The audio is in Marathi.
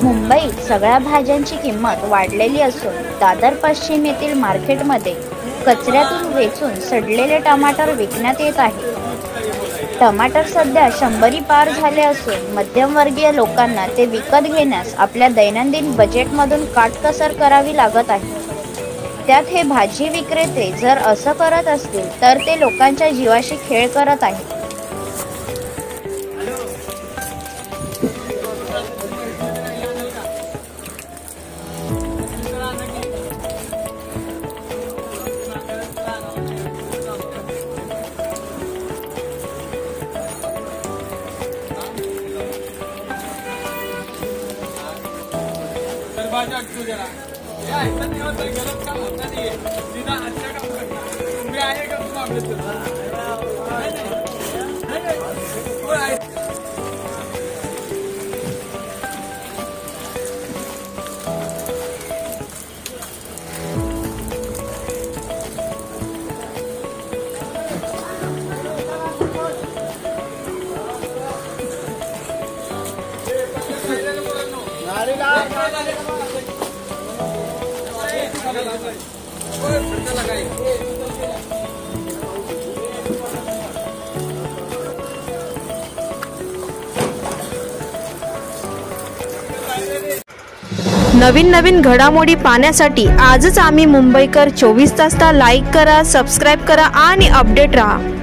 मुंबईत सगळ्या भाज्यांची किंमत वाढलेली असून दादर पश्चिम येथील मार्केटमध्ये कचऱ्यातून वेचून सडलेले टमाटर विकण्यात येत आहे। टमाटर सध्या 100 पार झाले असून मध्यमवर्गीय लोकांना ते विकत घेण्यास आपल्या दैनंदिन बजेटमधून काटकसर करावी लागत आहे। त्यात हे भाजी विक्रेते जर असं करत असतील तर ते लोकांच्या जीवाशी खेळ करत आहेत। नवीन घडामोडी पाहण्यासाठी आजच आम्ही मुंबईकर 24 तासला लाईक करा, सबस्क्राइब करा आणि अपडेट रहा।